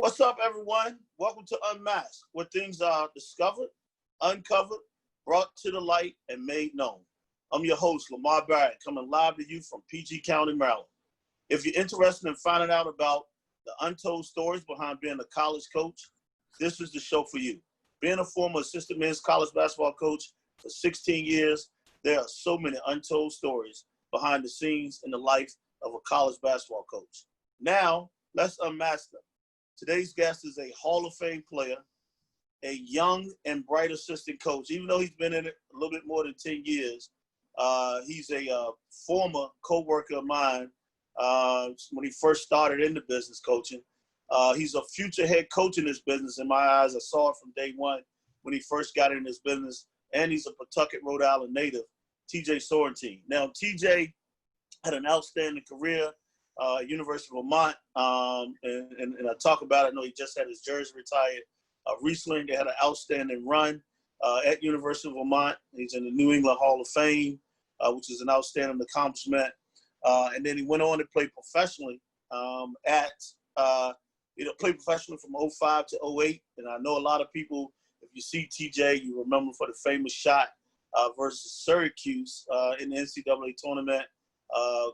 What's up, everyone? Welcome to Unmasked, where things are discovered, uncovered, brought to the light, and made known. I'm your host, Lamar Barrett, coming live to you from PG County, Maryland. If you're interested in finding out about the untold stories behind being a college coach, this is the show for you. Being a former assistant men's college basketball coach for 16 years, there are so many untold stories behind the scenes in the life of a college basketball coach. Now, let's unmask them. Today's guest is a Hall of Fame player, a young and bright assistant coach. Even though he's been in it a little bit more than 10 years, he's a former co-worker of mine when he first started in the business coaching. He's a future head coach in this business in my eyes. I saw it from day one when he first got in this business. And he's a Pawtucket, Rhode Island native, TJ Sorrentine. Now, TJ had an outstanding career. University of Vermont, and I talk about it. I know he just had his jersey retired recently. They had an outstanding run at University of Vermont. He's in the New England Hall of Fame, which is an outstanding accomplishment. And then he went on to play professionally played professionally from 05 to 08. And I know a lot of people, if you see TJ, you remember for the famous shot versus Syracuse in the NCAA tournament.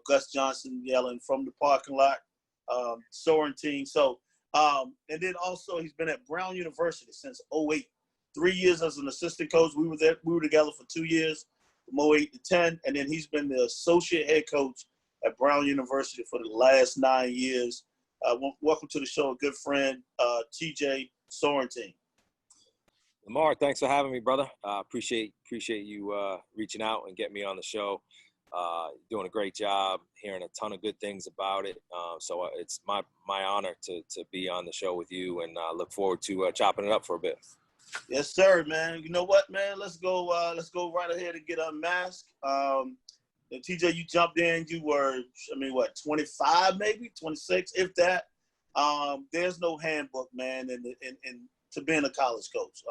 Gus Johnson yelling from the parking lot, Sorrentine. So, and then also he's been at Brown University since 08. 3 years as an assistant coach. We were together for 2 years, from 08 to 10. And then he's been the associate head coach at Brown University for the last 9 years. Welcome to the show, a good friend, TJ Sorrentine. Lamar, thanks for having me, brother. Appreciate you reaching out and getting me on the show. Doing a great job, hearing a ton of good things about it. So it's my honor to be on the show with you, and look forward to chopping it up for a bit. Yes, sir, man. You know what, man? Let's go right ahead and get unmasked. TJ, you jumped in. You were, 25, maybe 26, if that. There's no handbook, man, in to being a college coach.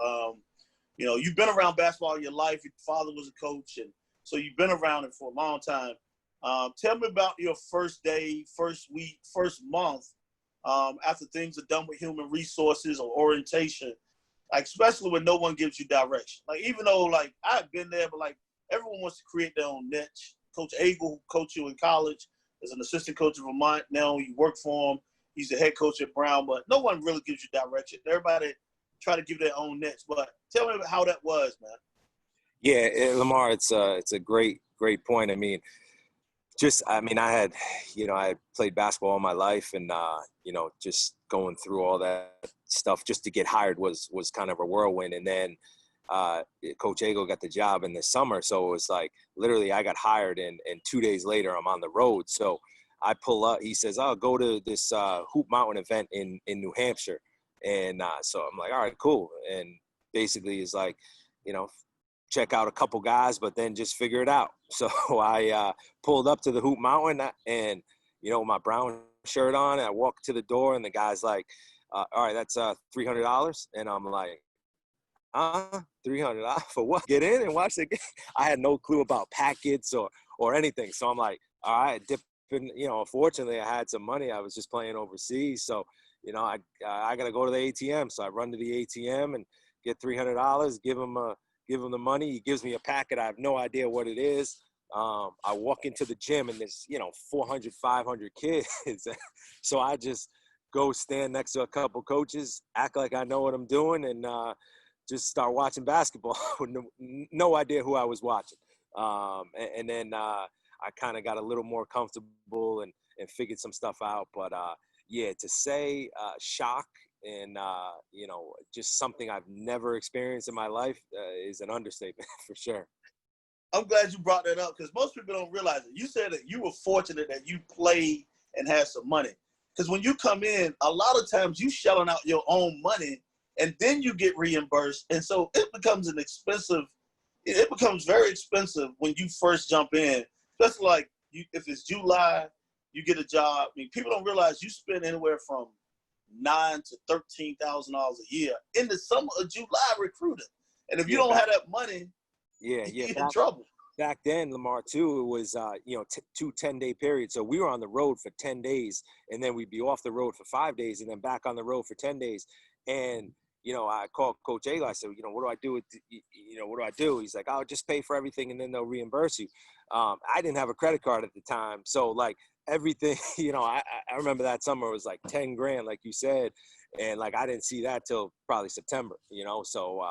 You've been around basketball your life. Your father was a coach, and so you've been around it for a long time. Tell me about your first day, first week, first month after things are done with human resources or orientation, like especially when no one gives you direction. Like even though like I've been there, but like everyone wants to create their own niche. Coach Agel, who coached you in college, is an assistant coach in Vermont. Now you work for him. He's the head coach at Brown, but no one really gives you direction. Everybody try to give their own niche. But tell me about how that was, man. Yeah, Lamar, it's a great point. I had played basketball all my life, and just going through all that stuff just to get hired was kind of a whirlwind. And then Coach Agel got the job in the summer, so it was like literally I got hired, and 2 days later I'm on the road. So I pull up. He says, "I'll go to this Hoop Mountain event in New Hampshire," and so I'm like, "All right, cool." And basically, it's like, check out a couple guys, but then just figure it out. So I pulled up to the Hoop Mountain, and with my brown shirt on, and I walked to the door, and the guy's like, "All right, that's $300," and I'm like, $300 for what? Get in and watch the game. I had no clue about packets or anything, so I'm like, all right, dip in. Fortunately, I had some money. I was just playing overseas, so I gotta go to the ATM. So I run to the ATM and get $300. Give him the money. He gives me a packet. I have no idea what it is. I walk into the gym, and there's 400, 500 kids. So I just go stand next to a couple coaches, act like I know what I'm doing, and just start watching basketball with no idea who I was watching. And then I kind of got a little more comfortable and figured some stuff out. But to say shock and just something I've never experienced in my life is an understatement for sure. I'm glad you brought that up because most people don't realize it. You said that you were fortunate that you played and had some money. Because when you come in, a lot of times you shelling out your own money and then you get reimbursed. And so it becomes very expensive when you first jump in. Especially like if it's July, you get a job. People don't realize you spend anywhere from $9,000 to $13,000 a year in the summer of July recruiting. And if you don't have that money, you're in trouble. back then, Lamar, too, it was, two 10-day periods. So we were on the road for 10 days, and then we'd be off the road for 5 days, and then back on the road for 10 days. And, I called Coach Aguilar. I said, what do I do? What do I do? He's like, I'll just pay for everything, and then they'll reimburse you. I didn't have a credit card at the time. So, like, everything, I remember that summer was like 10 grand, like you said. And, like, I didn't see that till probably September, So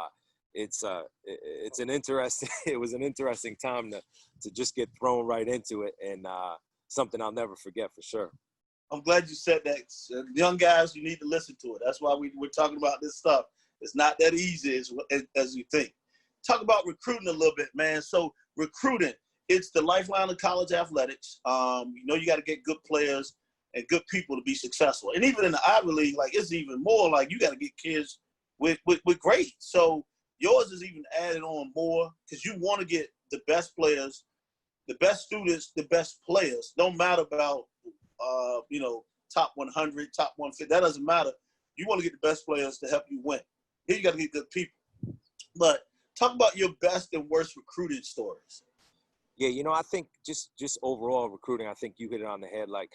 it's an interesting – it was an interesting time to just get thrown right into it, and something I'll never forget for sure. I'm glad you said that. Young guys, you need to listen to it. That's why we're talking about this stuff. It's not that easy as you think. Talk about recruiting a little bit, man. So recruiting, it's the lifeline of college athletics. You got to get good players and good people to be successful. And even in the Ivy League, like, it's even more like you got to get kids with grades. So yours is even added on more because you want to get the best players, the best students, the best players. Don't matter about top 100, top 150. That doesn't matter. You want to get the best players to help you win. Here you got to get good people. But talk about your best and worst recruiting stories. Yeah, I think just overall recruiting, I think you hit it on the head. Like,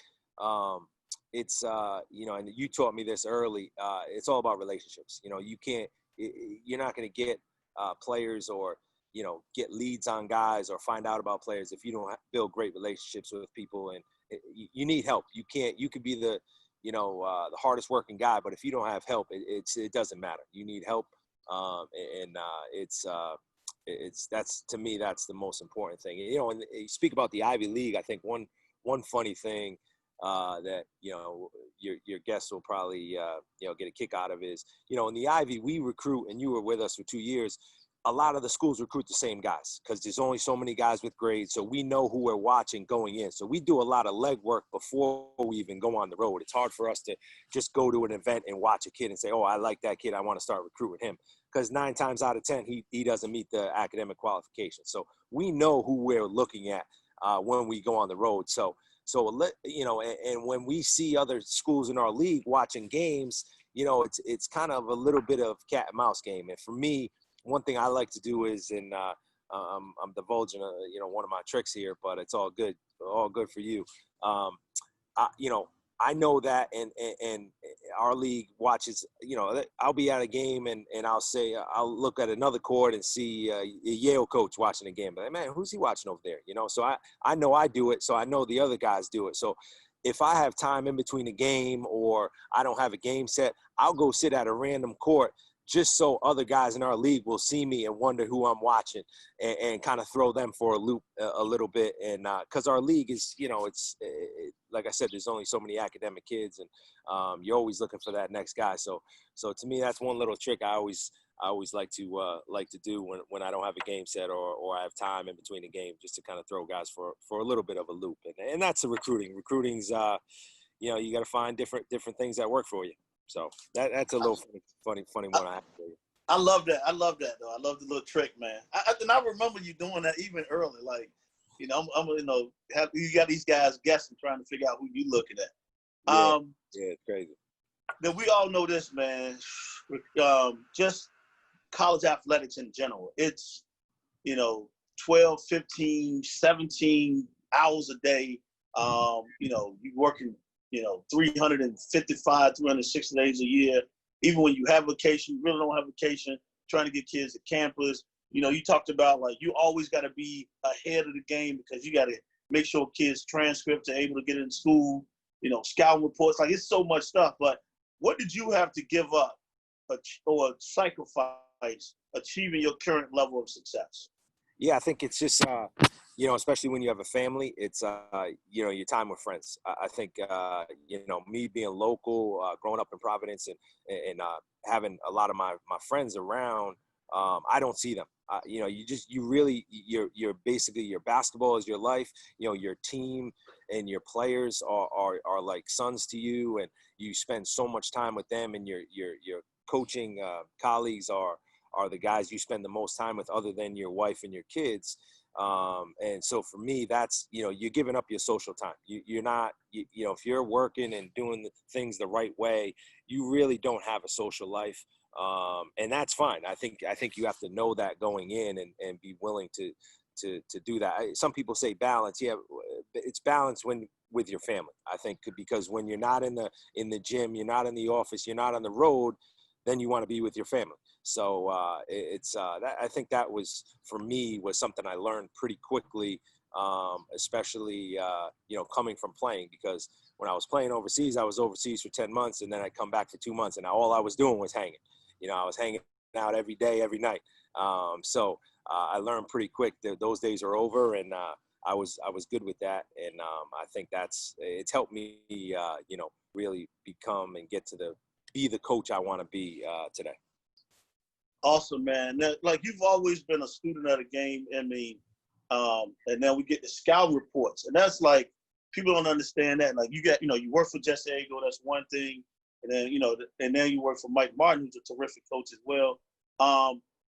it's, and you taught me this early. It's all about relationships. You're not going to get players or, get leads on guys or find out about players if you don't build great relationships with people. And you need help. You could be the hardest working guy, but if you don't have help, it doesn't matter. You need help. That's, to me, that's the most important thing. And you speak about the Ivy League. I think one funny thing that, your guests will probably, get a kick out of is, in the Ivy, we recruit, and you were with us for 2 years. A lot of the schools recruit the same guys because there's only so many guys with grades. So we know who we're watching going in. So we do a lot of legwork before we even go on the road. It's hard for us to just go to an event and watch a kid and say, oh, I like that kid, I want to start recruiting him. Because 9 times out of 10, he doesn't meet the academic qualifications. So we know who we're looking at when we go on the road. So and when we see other schools in our league watching games, it's kind of a little bit of cat and mouse game. And for me, one thing I like to do is, and I'm divulging, one of my tricks here, but it's all good for you. I know that, and our league watches, I'll be at a game and I'll say, I'll look at another court and see a Yale coach watching a game. But, man, who's he watching over there? So I know I do it, so I know the other guys do it. So if I have time in between a game or I don't have a game set, I'll go sit at a random court just so other guys in our league will see me and wonder who I'm watching and kind of throw them for a loop a little bit. And because our league is, like I said, there's only so many academic kids, and you're always looking for that next guy. So to me, that's one little trick I always like to do when I don't have a game set or I have time in between a game, just to kind of throw guys for a little bit of a loop. And that's the recruiting. Recruiting's, you got to find different things that work for you. So that's a little funny one I have for you. I love that. I love that, though. I love the little trick, man. And I remember you doing that even early. Like, you got these guys guessing, trying to figure out who you looking at. Yeah, it's crazy. Then we all know this, man. Just college athletics in general. It's, 12, 15, 17 hours a day. You're working 355, 360 days a year. Even when you have vacation, you really don't have vacation, trying to get kids at campus. You talked about, like, you always got to be ahead of the game because you got to make sure kids' transcripts are able to get in school, scouting reports. Like, it's so much stuff. But what did you have to give up or sacrifice achieving your current level of success? Yeah, I think it's just, especially when you have a family, it's, your time with friends. I think, me being local, growing up in Providence and having a lot of my friends around, I don't see them. You're basically, your basketball is your life. Your team and your players are like sons to you, and you spend so much time with them, and your coaching colleagues are the guys you spend the most time with, other than your wife and your kids. And so for me, that's, you're giving up your social time. You're not, if you're working and doing the things the right way, you really don't have a social life. And that's fine. I think you have to know that going in and be willing to to do that. Some people say balance. Yeah, it's balance when with your family. I think because when you're not in the gym, you're not in the office, you're not on the road, then you want to be with your family. So I think that was, for me, was something I learned pretty quickly, especially coming from playing, because when I was playing overseas, I was overseas for 10 months, and then I come back for 2 months, and all I was doing was hanging. I was hanging out every day, every night. I learned pretty quick that those days are over, and I was good with that. And I think it's helped me, really become and get to be the coach I want to be today. Awesome, man. Like, you've always been a student of the game. I mean, and then we get the scouting reports, and that's like, people don't understand that. Like, you work for Jesse Agel, that's one thing. And then, and then you work for Mike Martin, who's a terrific coach as well.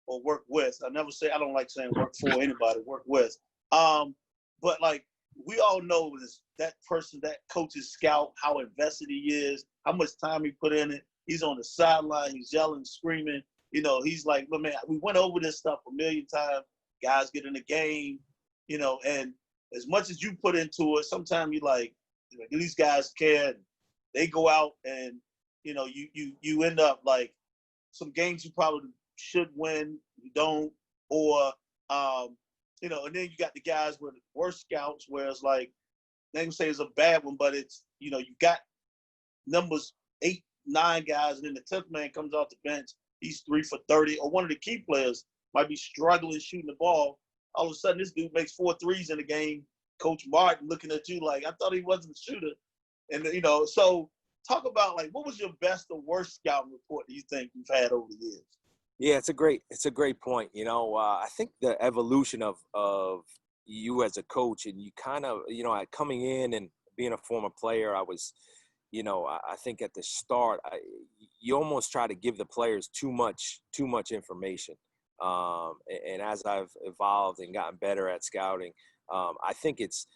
Or work with. I don't like saying work for anybody, work with. But like, we all know is that person, that coach's scout, how invested he is, how much time he put in it. He's on the sideline, he's yelling, screaming. He's like, look, man, we went over this stuff a million times. Guys get in the game, and as much as you put into it, sometimes you like, these guys care. And they go out and, you end up like some games you probably should win, you don't, or, and then you got the guys with worse scouts where it's like, they can say it's a bad one, but it's, you got numbers 8, 9 guys, and then the 10th man comes off the bench, he's 3 for 30, or one of the key players might be struggling shooting the ball. All of a sudden, this dude makes 4 threes in the game. Coach Martin looking at you like, I thought he wasn't a shooter. And, so talk about, like, what was your best or worst scouting report that you think you've had over the years? Yeah, it's a great point. I think the evolution of you as a coach, and you kind of, coming in and being a former player, I was, I think at the start, you almost try to give the players too much information. And as I've evolved and gotten better at scouting, I think it's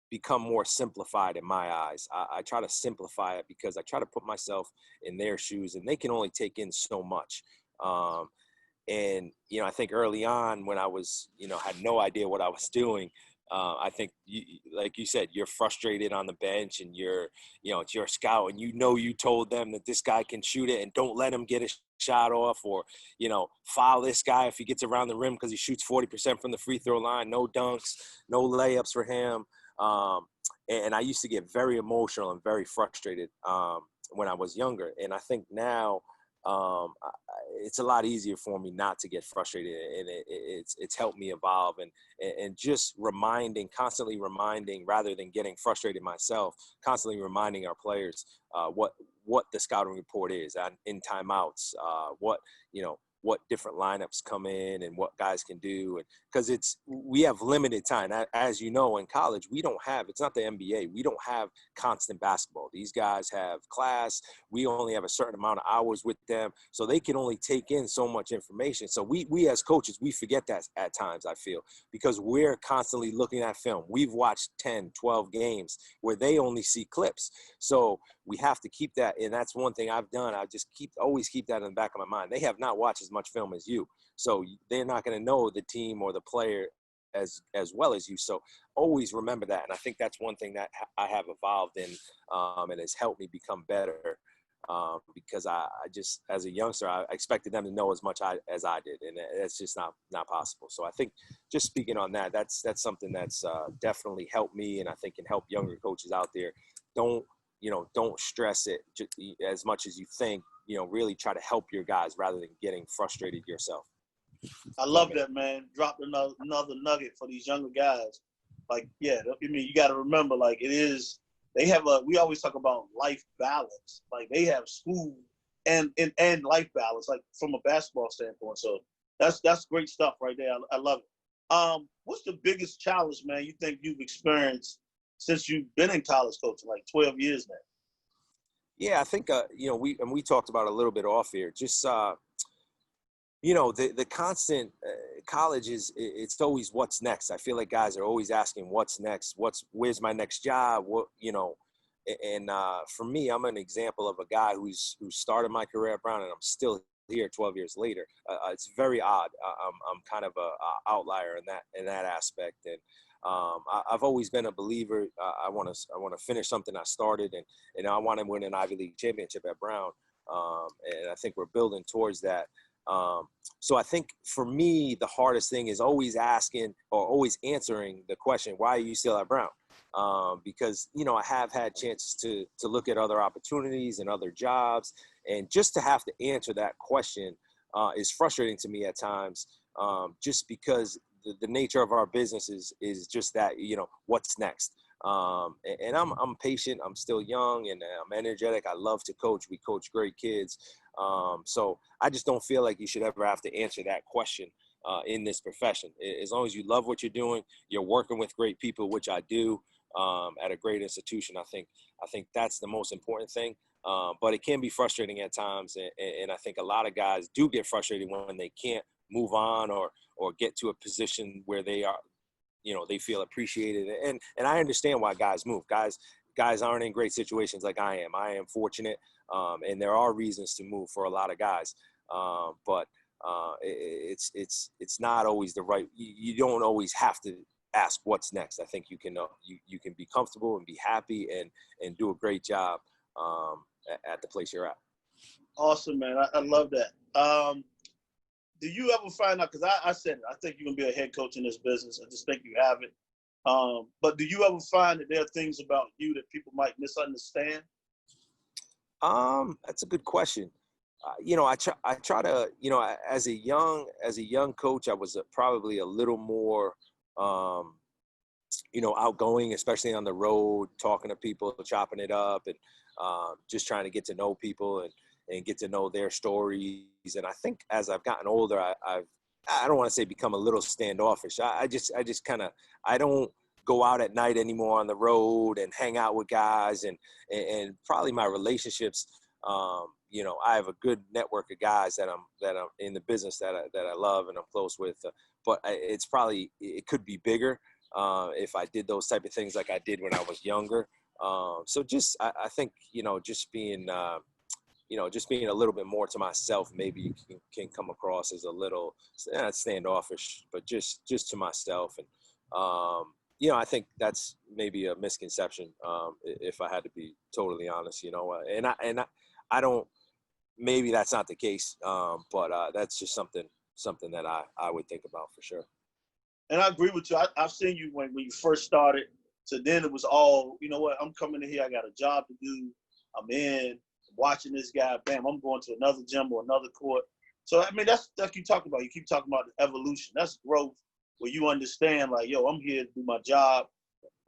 become more simplified in my eyes. I try to simplify it because I try to put myself in their shoes, and they can only take in so much. And, I think early on when I was, had no idea what I was doing, I think, like you said, you're frustrated on the bench, and it's your scout, and you told them that this guy can shoot it, and don't let him get a shot off, or, foul this guy if he gets around the rim because he shoots 40% from the free throw line, no dunks, no layups for him. And I used to get very emotional and very frustrated when I was younger. And I think now, it's a lot easier for me not to get frustrated, and it's helped me evolve, and just constantly reminding, rather than getting frustrated myself, constantly reminding our players what the scouting report is in timeouts, what different lineups come in and what guys can do. And because we have limited time, as you know, in college, it's not the NBA. We don't have constant basketball. These guys have class. We only have a certain amount of hours with them, so they can only take in so much information. So we as coaches, we forget that at times, I feel, because we're constantly looking at film. We've watched 10, 12 games where they only see clips. So we have to keep that. And that's one thing I've done. I just always keep that in the back of my mind. They have not watched as much film as you, so they're not going to know the team or the player as well as you. So always remember that. And I think that's one thing that I have evolved in, and has helped me become better, because I just, as a youngster, I expected them to know as much as I did, and that's just not possible. So I think, just speaking on that, that's something that's definitely helped me, and I think can help younger coaches out there. Don't stress it as much as you think. Really try to help your guys rather than getting frustrated yourself. I love that, man. Dropped another nugget for these younger guys. Like, yeah, you got to remember, like, we always talk about life balance. Like, they have school and life balance, like, from a basketball standpoint. So that's great stuff right there. I love it. What's the biggest challenge, man, you think you've experienced since you've been in college coaching, like 12 years now? Yeah, I think, we talked about it a little bit off here, just, the constant college it's always what's next. I feel like guys are always asking what's next, where's my next job, and for me, I'm an example of a guy who started my career at Brown, and I'm still here 12 years later. It's very odd. I'm kind of a outlier in that aspect. And I've always been a believer. I want to finish something I started, and I want to win an Ivy League championship at Brown. And I think we're building towards that. So I think for me, the hardest thing is always asking or always answering the question, why are you still at Brown? Because, I have had chances to look at other opportunities and other jobs, and just to have to answer that question is frustrating to me at times, just because the nature of our business is just that, what's next? And I'm patient. I'm still young and I'm energetic. I love to coach. We coach great kids. So I just don't feel like you should ever have to answer that question in this profession. As long as you love what you're doing, you're working with great people, which I do, at a great institution. I think that's the most important thing. But it can be frustrating at times. And I think a lot of guys do get frustrated when they can't move on or get to a position where they are, they feel appreciated. And I understand why guys move. Guys aren't in great situations like I am. I am fortunate. And there are reasons to move for a lot of guys. But it's not always the right, you don't always have to ask what's next. I think you can be comfortable and be happy and do a great job at the place you're at. Awesome, man. I love that. Do you ever find out, because I said it, I think you're going to be a head coach in this business. I just think you have it. But do you ever find that there are things about you that people might misunderstand? That's a good question. I try to, as a young coach, I was probably a little more, outgoing, especially on the road, talking to people, chopping it up, and just trying to get to know people and get to know their stories. And I think as I've gotten older, I don't want to say become a little standoffish. I just kind of, I don't go out at night anymore on the road and hang out with guys and probably my relationships. I have a good network of guys that I'm in the business that I love and I'm close with, but it could be bigger if I did those type of things like I did when I was younger. So just, I think, just being a little bit more to myself, maybe can come across as a little standoffish, but just to myself. And, I think that's maybe a misconception, if I had to be totally honest, and I don't, maybe that's not the case, but that's just something that I would think about for sure. And I agree with you. I've seen you when you first started. So then it was all, you know what, I'm coming in here, I got a job to do. I'm in, watching this guy, bam, I'm going to another gym or another court. So, I mean, that's you talking about. You keep talking about the evolution. That's growth, where you understand, like, yo, I'm here to do my job.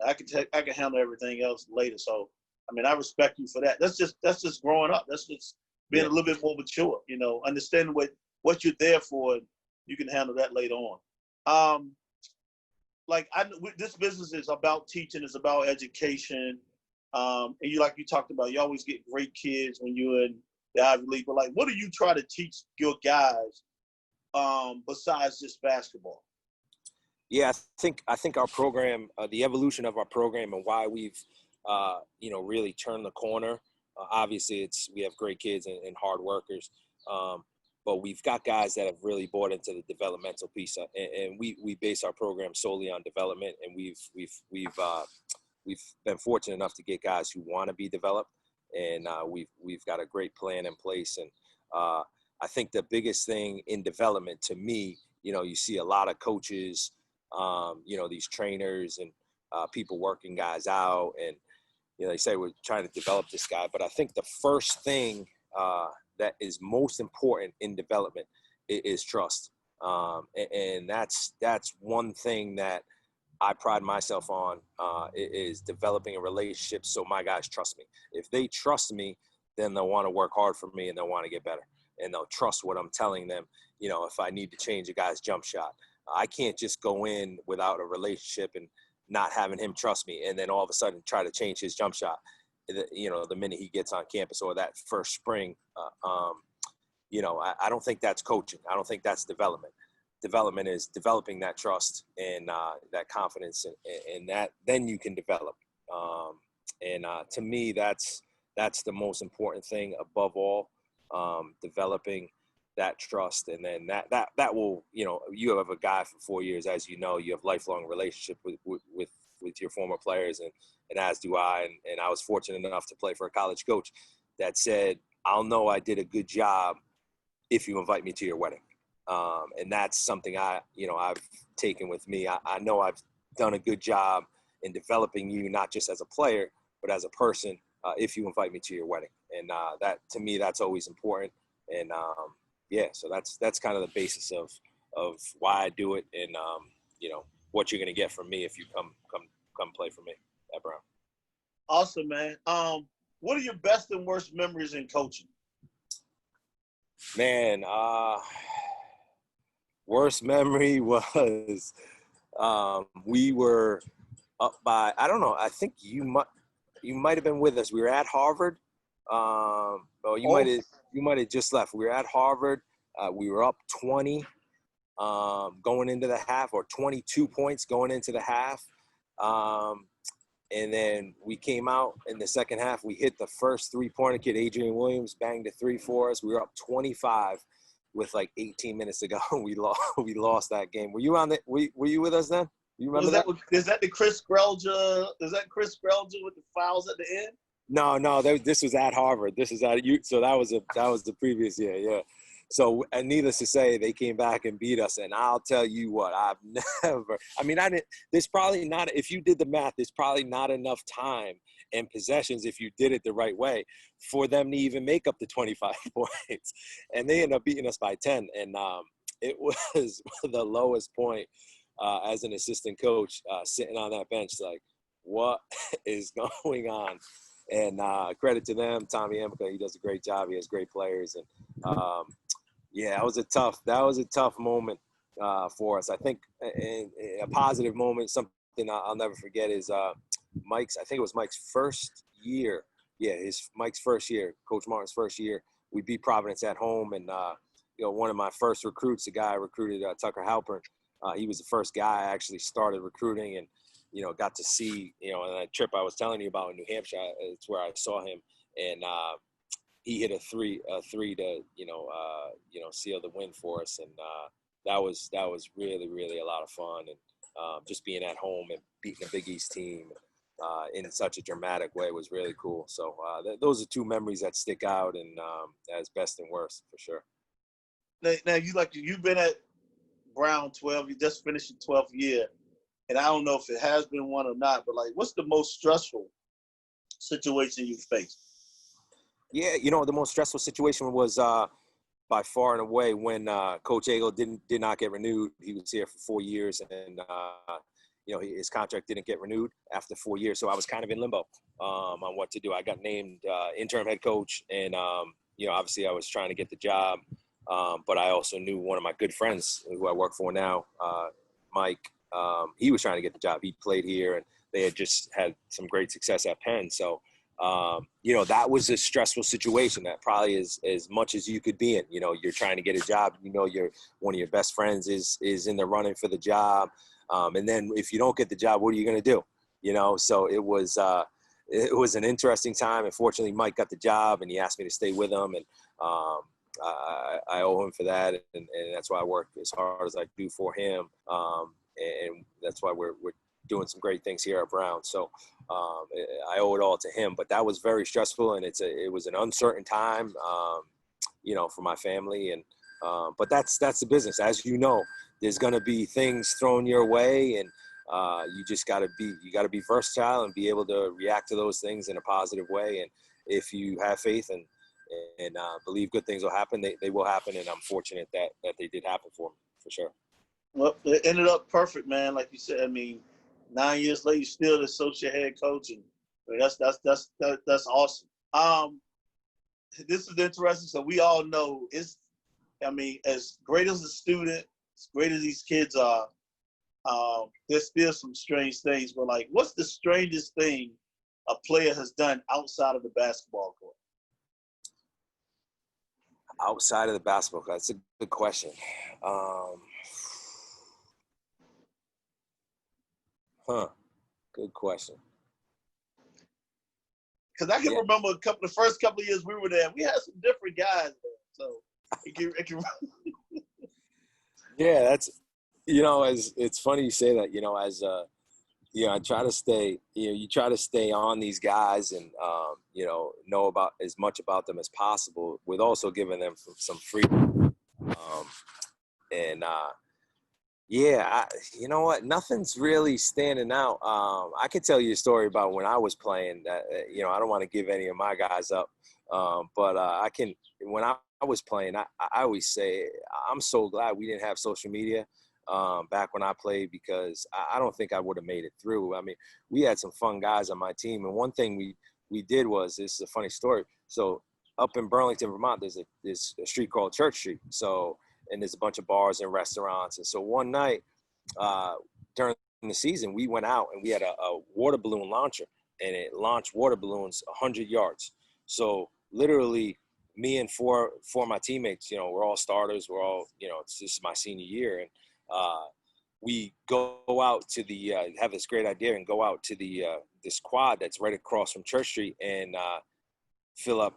I can handle everything else later. So, I mean, I respect you for that. That's just growing up. That's just being a little bit more mature, understanding what you're there for, and you can handle that later on. This business is about teaching, it's about education. And you talked about, you always get great kids when you're in the Ivy League. But what do you try to teach your guys besides just basketball? Yeah, I think our program, the evolution of our program, and why we've really turned the corner. Obviously, we have great kids and hard workers, but we've got guys that have really bought into the developmental piece, and we base our program solely on development. And we've been fortunate enough to get guys who want to be developed, and we've got a great plan in place. And I think the biggest thing in development, to me, you see a lot of coaches, these trainers and people working guys out, and they say we're trying to develop this guy. But I think the first thing that is most important in development is trust, and that's one thing that I pride myself on, is developing a relationship so my guys trust me. If they trust me, then they'll want to work hard for me and they'll want to get better. And they'll trust what I'm telling them, if I need to change a guy's jump shot. I can't just go in without a relationship and not having him trust me and then all of a sudden try to change his jump shot, the minute he gets on campus or that first spring. I don't think that's coaching. I don't think that's development. Development is developing that trust and that confidence, and that then you can develop. To me, that's the most important thing above all, developing that trust, and then that will, you know, you have a guy for 4 years, as you know, you have lifelong relationship with your former players, and as do I, and I was fortunate enough to play for a college coach that said, I'll know I did a good job if you invite me to your wedding. And that's something I've taken with me. I know I've done a good job in developing you, not just as a player, but as a person, if you invite me to your wedding. And that, to me, that's always important. And so that's kind of the basis of why I do it, and you know, what you're going to get from me if you come play for me at Brown. Awesome, man. What are your best and worst memories in coaching? Man, worst memory was we were up by, I don't know, I think you might have been with us. We were at Harvard. You might have just left. We were at Harvard. We were up 20 going into the half, or 22 points going into the half. And then we came out in the second half. We hit the first three-pointer. Kid Adrian Williams banged a three for us. We were up 25 with like 18 minutes to go. We lost that game. Were you on the? Were you with us then? You remember that? Is that the Chris Grelja? Is that Chris Grelja with the fouls at the end? No. This was at Harvard. This is at you. So that was the previous year. Yeah. So, and needless to say, they came back and beat us. And I'll tell you what, I've never, I mean, there's probably not, if you did the math, there's probably not enough time and possessions, if you did it the right way, for them to even make up the 25 points. And they ended up beating us by 10. And it was the lowest point as an assistant coach, sitting on that bench, like, what is going on? And credit to them, Tommy Amica, he does a great job. He has great players. And that was a tough moment for us. I think a positive moment, something I'll never forget, is Mike's. I think it was Mike's first year. Yeah, Mike's first year, Coach Martin's first year. We beat Providence at home, and one of my first recruits, the guy I recruited, Tucker Halpern. He was the first guy I actually started recruiting, and got to see, on that trip I was telling you about in New Hampshire. It's where I saw him, and he hit a three to seal the win for us, and that was really, really a lot of fun, and just being at home and beating a Big East team in such a dramatic way was really cool. So those are two memories that stick out, and as best and worst for sure. Now you've been at Brown 12. You just finished your 12th year. And I don't know if it has been one or not, but what's the most stressful situation you've faced? Yeah, the most stressful situation was by far and away when Coach Agel did not get renewed. He was here for 4 years, and his contract didn't get renewed after 4 years. So I was kind of in limbo on what to do. I got named interim head coach, and obviously I was trying to get the job, but I also knew one of my good friends who I work for now, Mike. He was trying to get the job. He played here, and they had just had some great success at Penn. So, that was a stressful situation. That probably is as much as you could be in. You're trying to get a job. You're one of your best friends is in the running for the job. And then if you don't get the job, what are you going to do? So it was an interesting time. And fortunately, Mike got the job, and he asked me to stay with him. And I owe him for that. And that's why I work as hard as I do for him. And that's why we're doing some great things here at Brown. So I owe it all to him. But that was very stressful, and it was an uncertain time, for my family. And but that's the business, as you know. There's going to be things thrown your way, and you just got to be versatile and be able to react to those things in a positive way. And if you have faith and believe good things will happen, they will happen. And I'm fortunate that they did happen for me, for sure. Well, it ended up perfect, man. Like you said, 9 years later, you're still the associate head coach, and that's awesome. This is interesting. So we all know as great as a student, as great as these kids are, there's still some strange things. But what's the strangest thing a player has done outside of the basketball court? Outside of the basketball court, that's a good question. Good question. Because I can remember the first couple of years we were there, we had some different guys there. So it It can Yeah, that's, as it's funny you say that, I try to stay, you try to stay on these guys and, know about as much about them as possible with also giving them some freedom. And, you know what? Nothing's really standing out. I could tell you a story about when I was playing that, I don't want to give any of my guys up. But I can, when I was playing, I always say, I'm so glad we didn't have social media back when I played, because I don't think I would have made it through. I mean, we had some fun guys on my team. And one thing we did was, this is a funny story. So up in Burlington, Vermont, there's a street called Church Street. So, and there's a bunch of bars and restaurants. And so one night during the season, we went out and we had a water balloon launcher, and it launched water balloons 100 yards. So literally me and four of my teammates, we're all starters. We're all, this is my senior year. And we go out to the, have this great idea and go out to the, this quad that's right across from Church Street and fill up,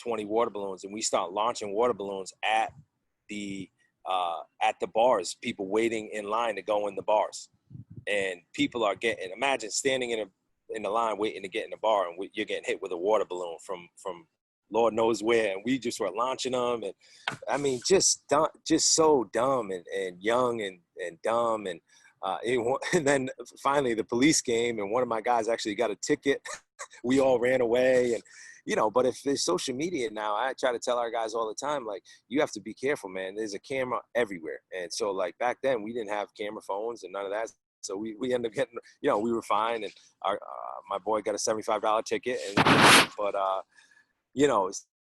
20 water balloons. And we start launching water balloons at the bars, people waiting in line to go in the bars. And people are imagine standing in the line waiting to get in the bar, and you're getting hit with a water balloon from Lord knows where. And we just were launching them. And I mean, just so dumb and young and dumb. And and then finally the police came, and one of my guys actually got a ticket. We all ran away. And but if there's social media now, I try to tell our guys all the time, like, you have to be careful, man. There's a camera everywhere. And so, like, back then we didn't have camera phones and none of that. So we ended up getting, we were fine. And my boy got a $75 ticket. But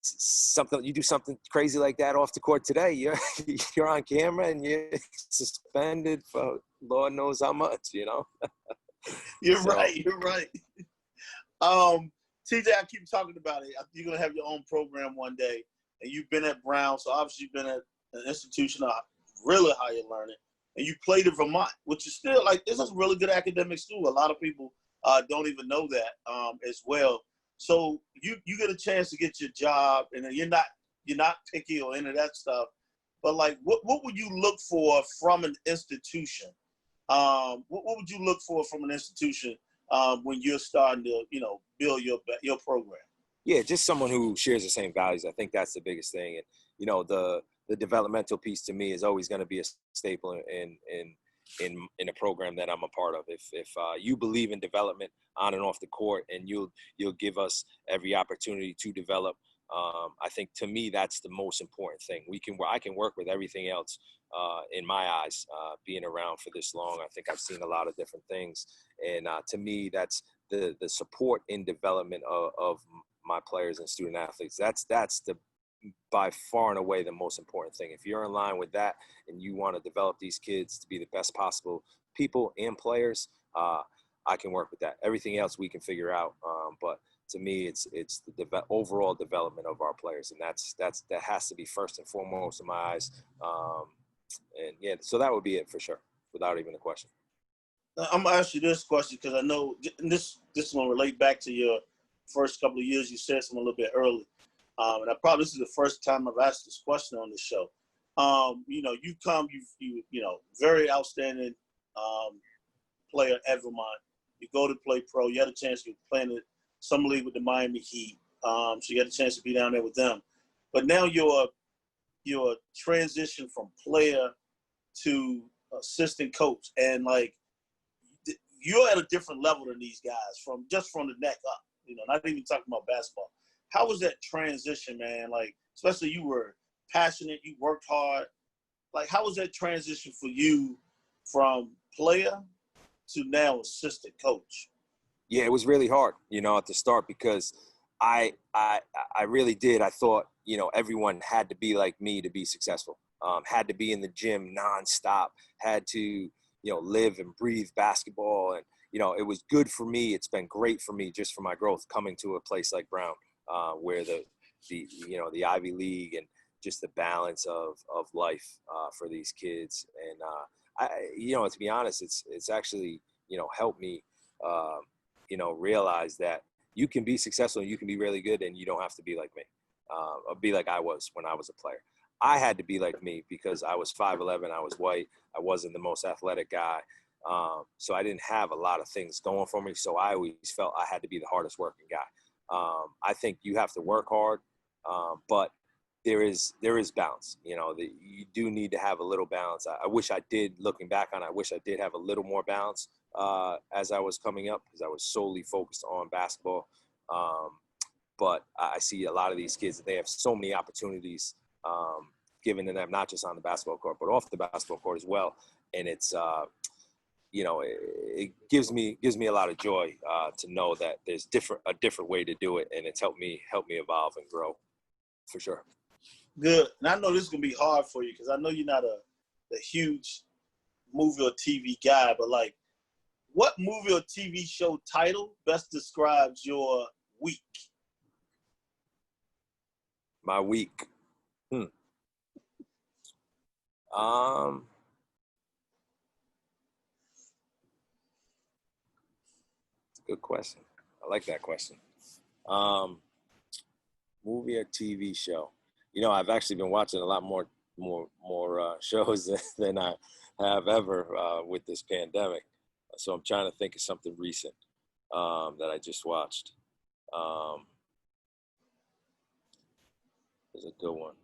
something, you do something crazy like that off the court today, you're on camera and you're suspended for Lord knows how much, You're right. TJ, I keep talking about it. You're going to have your own program one day, and you've been at Brown, so obviously you've been at an institution of really higher learning, and you played at Vermont, which is still, like, it's a really good academic school. A lot of people don't even know that as well. So you get a chance to get your job, and you're not picky or any of that stuff, but, like, what would you look for from an institution? What would you look for from an institution when you're starting to, build your program? Yeah, just someone who shares the same values. I think that's the biggest thing. And, the developmental piece to me is always going to be a staple in a program that I'm a part of. If you believe in development on and off the court, and you'll give us every opportunity to develop, I think, to me, that's the most important thing. I can work with everything else in my eyes, being around for this long. I think I've seen a lot of different things. And to me, that's the support in development of my players and student athletes. That's the by far and away the most important thing. If you're in line with that and you want to develop these kids to be the best possible people and players, I can work with that. Everything else we can figure out. But to me, it's the overall development of our players, and that has to be first and foremost in my eyes. And yeah, so that would be it for sure, without even a question. I'm gonna ask you this question because I know this is gonna relate back to your first couple of years. You said something a little bit early, and this is the first time I've asked this question on the show. You very outstanding player at Vermont. You go to play pro. You had a chance to play in the summer league with the Miami Heat, so you had a chance to be down there with them. But now you're transition from player to assistant coach, and, like, you're at a different level than these guys from the neck up. Not even talking about basketball. How was that transition, man? Like, especially you were passionate, you worked hard. Like, how was that transition for you from player to now assistant coach? Yeah, it was really hard, at the start, because I really did. I thought, everyone had to be like me to be successful. Had to be in the gym nonstop. Had to, live and breathe basketball. And, it was good for me. It's been great for me just for my growth coming to a place like Brown, where the Ivy League and just the balance of life for these kids. And, to be honest, it's actually, helped me, realize that you can be successful and you can be really good, and you don't have to be like me, or be like I was when I was a player. I had to be like me because I was 5'11", I was white, I wasn't the most athletic guy. So I didn't have a lot of things going for me. So I always felt I had to be the hardest working guy. I think you have to work hard, but there is balance. You know, you do need to have a little balance. I wish I did, looking back on it, I wish I did have a little more balance as I was coming up, because I was solely focused on basketball. But I see a lot of these kids, they have so many opportunities given to them, not just on the basketball court, but off the basketball court as well. And it's, you know, it gives me a lot of joy to know that there's a different way to do it, and it's helped me evolve and grow, for sure. Good. And I know this is gonna be hard for you because I know you're not a huge movie or TV guy, but like, what movie or TV show title best describes your week? My week. Good question. I like that question. Movie or TV show? You know, I've actually been watching a lot more shows than I have ever with this pandemic. So I'm trying to think of something recent that I just watched. There's a good one.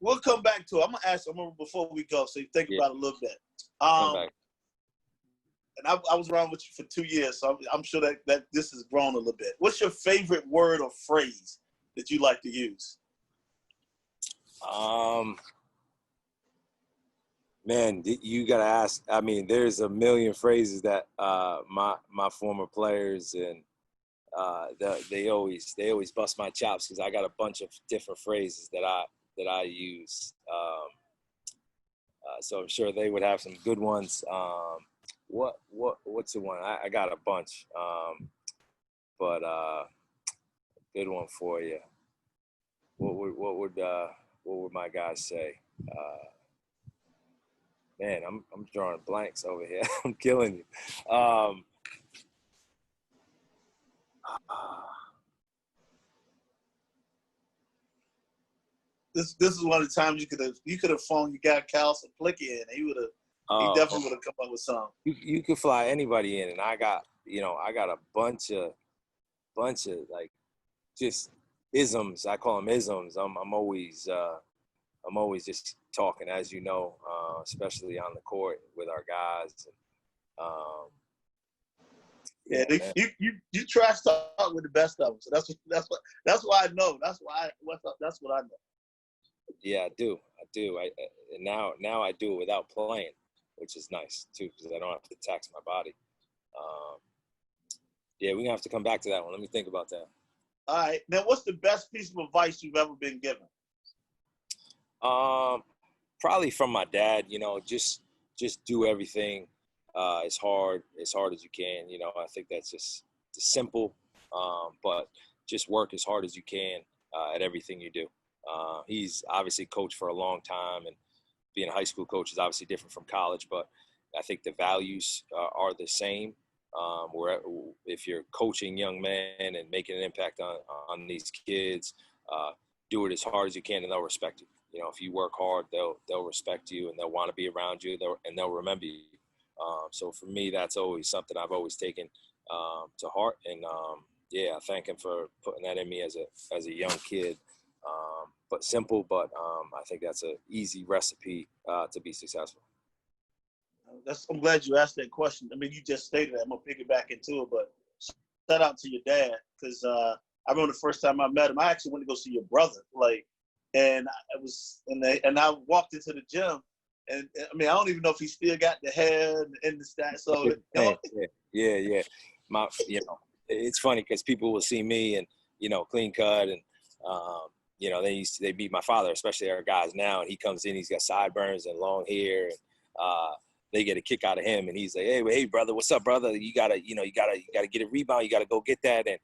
We'll come back to it. I'm gonna ask you before we go, so you think about it a little bit. And I was around with you for 2 years, so I'm sure that this has grown a little bit. What's your favorite word or phrase that you like to use? Man, you gotta ask. I mean, there's a million phrases that my former players and they always bust my chops because I got a bunch of different phrases that I use. So I'm sure they would have some good ones. What's the one? I got a bunch, but good one for you. What would my guys say? Man, I'm drawing blanks over here. I'm killing you. This is one of the times you could have phoned your guy Carlson Plicky in. He definitely would have come up with something. You could fly anybody in, and I got a bunch of like just isms. I call them isms. I'm always just talking, as you know, especially on the court with our guys. You trash talk with the best of them. So that's why I know. That's what I know. Yeah, I do. And now I do it without playing, which is nice too, because I don't have to tax my body. Yeah, we're gonna have to come back to that one. Let me think about that. All right. Now, what's the best piece of advice you've ever been given? Probably from my dad. You know, just do everything as hard as you can. You know, I think that's just simple, but just work as hard as you can at everything you do. He's obviously coached for a long time, and being a high school coach is obviously different from college, but I think the values are the same. Where if you're coaching young men and making an impact on these kids, do it as hard as you can, and they'll respect you. You know, if you work hard, they'll respect you, and they'll want to be around you, and they'll remember you. So for me, that's always something I've always taken to heart, and I thank him for putting that in me as a young kid. But simple, but I think that's an easy recipe to be successful. I'm glad you asked that question. I mean, you just stated that. I'm gonna piggyback into it, but shout out to your dad, because I remember the first time I met him. I actually went to go see your brother, and I walked into the gym, and I mean, I don't even know if he still got the hair and the stat. So yeah. It's funny because people will see me and clean cut and. They beat my father, especially our guys now, and he comes in, he's got sideburns and long hair, and they get a kick out of him, and he's like, hey brother, what's up, brother? You gotta get a rebound, you gotta go get that, and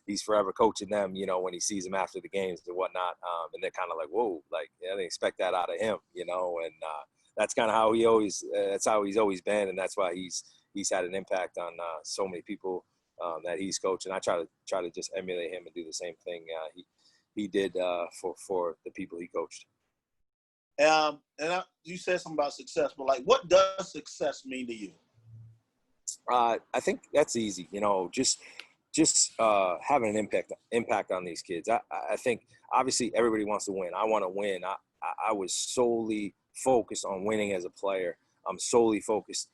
he's forever coaching them, when he sees them after the games and whatnot, and they're kind of like, whoa, like I didn't expect that out of him, and that's kind of how that's how he's always been, and that's why he's had an impact on so many people that he's coached, and I try to just emulate him and do the same thing he did for the people he coached. You said something about success, but like, what does success mean to you? I think that's easy. Just having an impact on these kids. I think obviously everybody wants to win. I want to win. I was solely focused on winning as a player. I'm solely focused,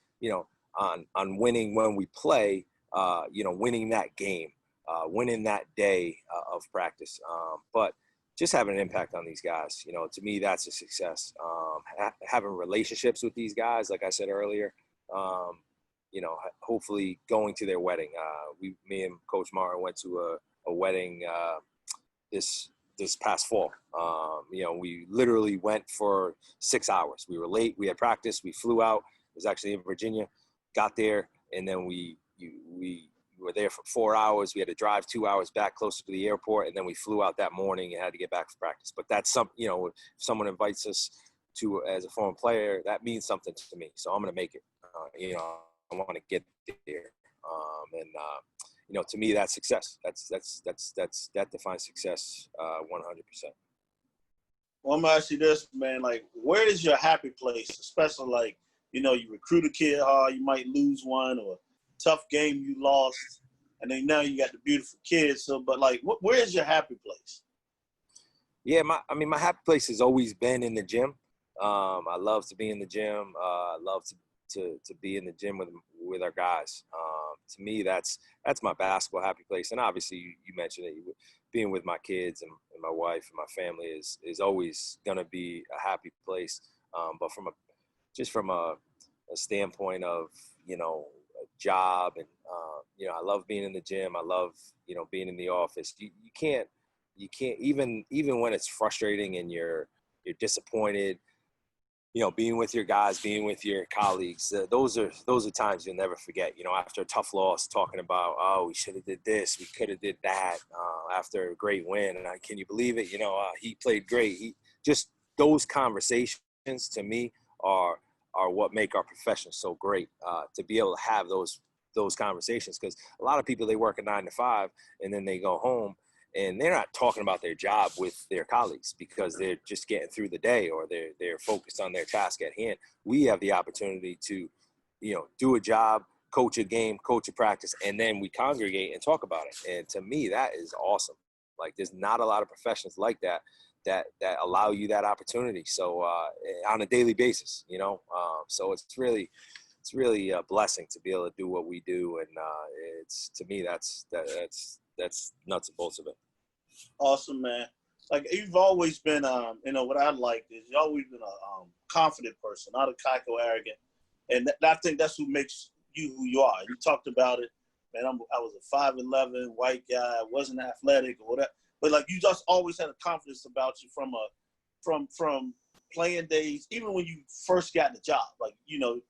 on winning when we play. Winning that game, winning that day of practice. But just having an impact on these guys, to me, that's a success. Having relationships with these guys, like I said earlier. Hopefully going to their wedding. Me and Coach Mara went to a wedding this past fall. We literally went for 6 hours. We were late. We had practice. We flew out. It was actually in Virginia. Got there, and then we were there for 4 hours. We had to drive 2 hours back closer to the airport, and then we flew out that morning and had to get back for practice. But that's if someone invites us to as a former player, that means something to me. So I'm going to make it. I want to get there, to me, that's success. That defines success 100%. Well, I'm gonna ask you this, man. Like, where is your happy place? Especially like, you recruit a kid hard, you might lose one, or tough game you lost, and then now you got the beautiful kids. So, but like, where is your happy place? Yeah, my happy place has always been in the gym. I love to be in the gym. I love to be in the gym with our guys. To me, that's my basketball happy place. And obviously, you mentioned it, being with my kids and my wife and my family is always going to be a happy place. But from a standpoint of, a job and, I love being in the gym. I love, being in the office. You can't even when it's frustrating and you're disappointed, being with your guys, being with your colleagues, those are times you'll never forget. After a tough loss, talking about, oh, we should have did this, we could have did that. After a great win, and can you believe it? He played great. Just those conversations to me are what make our profession so great. To be able to have those conversations, because a lot of people, they work a 9 to 5 and then they go home. And they're not talking about their job with their colleagues because they're just getting through the day, or they're focused on their task at hand. We have the opportunity to, do a job, coach a game, coach a practice, and then we congregate and talk about it. And to me, that is awesome. Like, there's not a lot of professions like that allow you that opportunity. So on a daily basis, so it's really a blessing to be able to do what we do. And to me, that's nuts and bolts of it. Awesome, man. Like, you've always been, what I like is you've always been a confident person, not a cocky or arrogant. And I think that's what makes you who you are. You talked about it, man. I was a 5'11" white guy. I wasn't athletic or whatever. But like, you just always had a confidence about you from playing days, even when you first got the job. Like,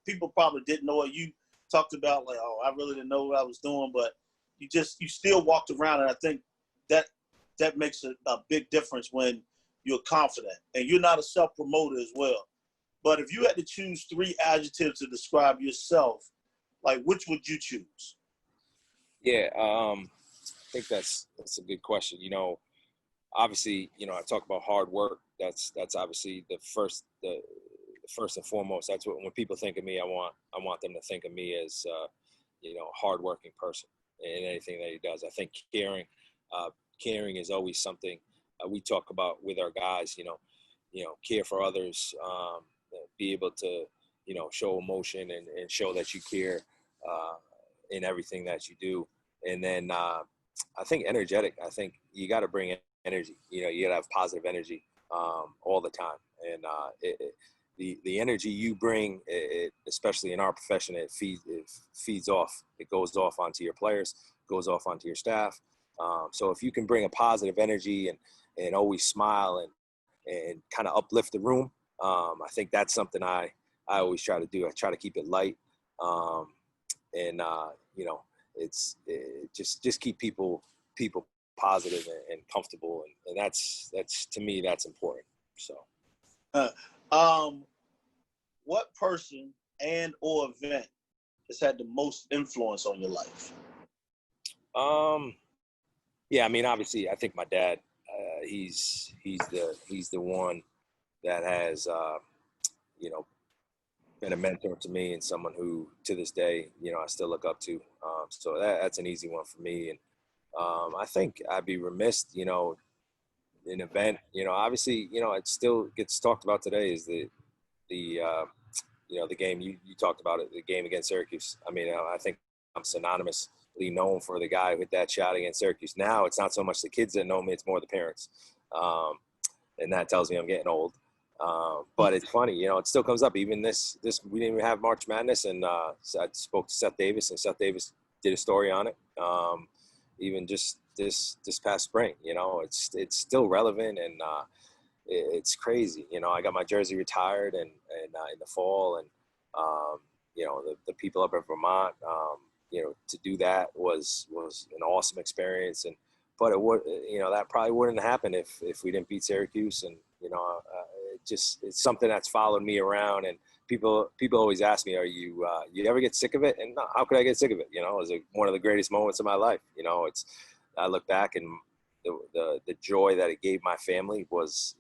people probably didn't know what you talked about. Like, oh, I really didn't know what I was doing, but you still walked around, and I think that makes a big difference when you're confident and you're not a self-promoter as well. But if you had to choose 3 adjectives to describe yourself, like, which would you choose? Yeah, I think that's a good question. Obviously, I talk about hard work. That's obviously the first and foremost. That's what, when people think of me, I want them to think of me as hardworking person in anything that he does. I think caring is always something we talk about with our guys. Care for others, be able to show emotion and show that you care in everything that you do. And then I think energetic. I think you got to bring energy. You got to have positive energy all the time. And the energy you bring, especially in our profession, it feeds off. It goes off onto your players, goes off onto your staff. So if you can bring a positive energy and always smile and kind of uplift the room, I think that's something I always try to do. I try to keep it light, it's just keep people positive and comfortable, and that's to me, that's important. So, what person and or event has had the most influence on your life? Yeah, I mean, obviously, I think my dad, he's the one that has, you know, been a mentor to me and someone who, to this day, you know, I still look up to. So that's an easy one for me. And I think I'd be remiss, you know, an event, you know, obviously, you know, it still gets talked about today is the you know, the game you talked about it, the game against Syracuse. I mean, I think I'm synonymously known for the guy who hit that shot against Syracuse. Now it's not so much the kids that know me; it's more the parents, and that tells me I'm getting old. But it's funny, you know, it still comes up. Even this we didn't even have March Madness, and so I spoke to Seth Davis, and Seth Davis did a story on it. Even just this past spring, you know, it's still relevant, and it's crazy. You know, I got my jersey retired and in the fall, and you know, the people up in Vermont, you know, to do that was an awesome experience. And but it would, you know, that probably wouldn't happen if we didn't beat Syracuse. And you know, it's something that's followed me around. And people always ask me, are you you ever get sick of it? And how could I get sick of it? You know, it was one of the greatest moments of my life. You know, I look back and the joy that it gave my family was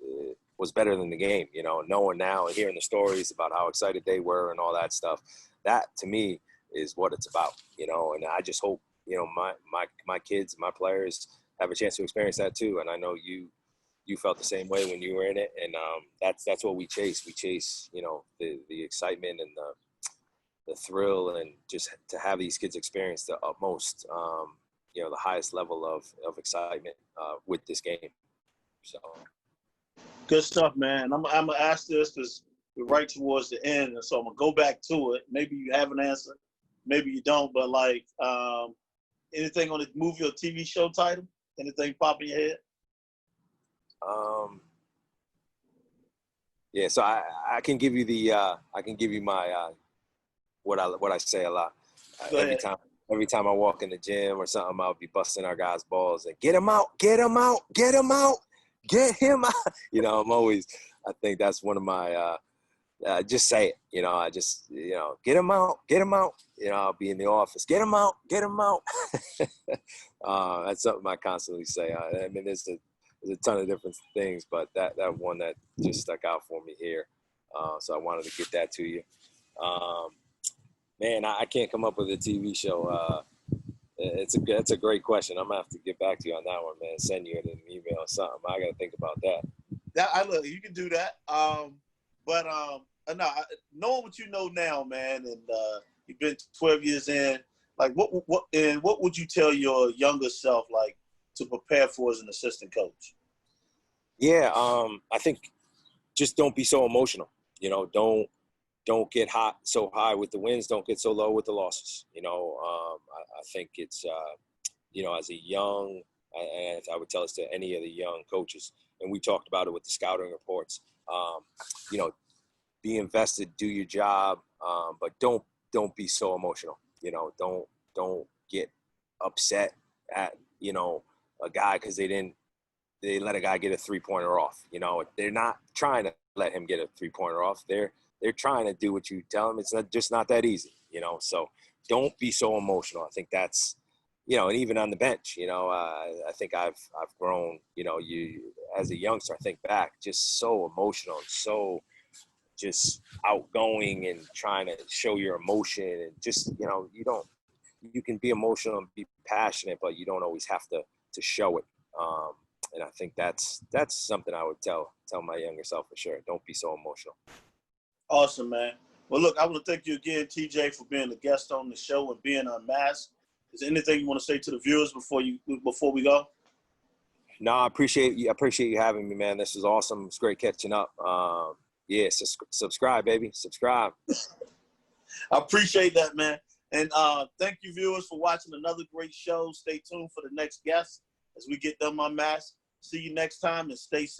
better than the game. You know, knowing now and hearing the stories about how excited they were and all that stuff, that to me is what it's about. You know, and I just hope, you know, my kids, my players have a chance to experience that too. And I know you felt the same way when you were in it. And that's what we chase. We chase, you know, the excitement and the thrill, and just to have these kids experience the utmost, you know, the highest level of excitement with this game. So Good stuff, man. I'm gonna ask this because we're right towards the end, and so I'm gonna go back to it. Maybe you have an answer, maybe you don't. But like, anything on the movie or TV show title? Anything pop in your head? Yeah. So I can give you my what I say a lot every time I walk in the gym or something. I'll be busting our guys' balls and get him out, get him out, get him out, get him out. You know, I think that's one of my, just say it, you know, I just, you know, get him out, get him out. You know, I'll be in the office, get him out, get him out. That's something I constantly say. I mean, there's a ton of different things, but that one that just stuck out for me here. So I wanted to get that to you. Man, I can't come up with a TV show. It's a great question. I'm gonna have to get back to you on that one, man. Send you an email or something. I gotta think about that. Look, you can do that. But no, knowing what you know now, man, and you've been 12 years in. Like, what would you tell your younger self, like, to prepare for as an assistant coach? Yeah, I think just don't be so emotional. You know, don't get so high with the wins. Don't get so low with the losses. You know, I think it's, you know, as a young, and I would tell this to any of the young coaches, and we talked about it with the scouting reports, you know, be invested, do your job, but don't be so emotional. You know, don't get upset at, you know, a guy because they let a guy get a 3-pointer off. You know, they're not trying to let him get a 3-pointer off. They're trying to do what you tell them. It's just not that easy, you know. So don't be so emotional. I think that's, you know, and even on the bench, you know, I think I've grown. You know, you as a youngster, I think back, just so emotional and so just outgoing and trying to show your emotion, and just, you know, you can be emotional and be passionate, but you don't always have to show it. And I think that's something I would tell my younger self for sure. Don't be so emotional. Awesome, man. Well, look, I want to thank you again, TJ, for being a guest on the show and being unmasked. Is there anything you want to say to the viewers before we go? No, I appreciate you having me, man. This is awesome. It's great catching up. Yeah, subscribe, baby. Subscribe. I appreciate that, man. And thank you, viewers, for watching another great show. Stay tuned for the next guest as we get them unmasked. See you next time, and stay safe.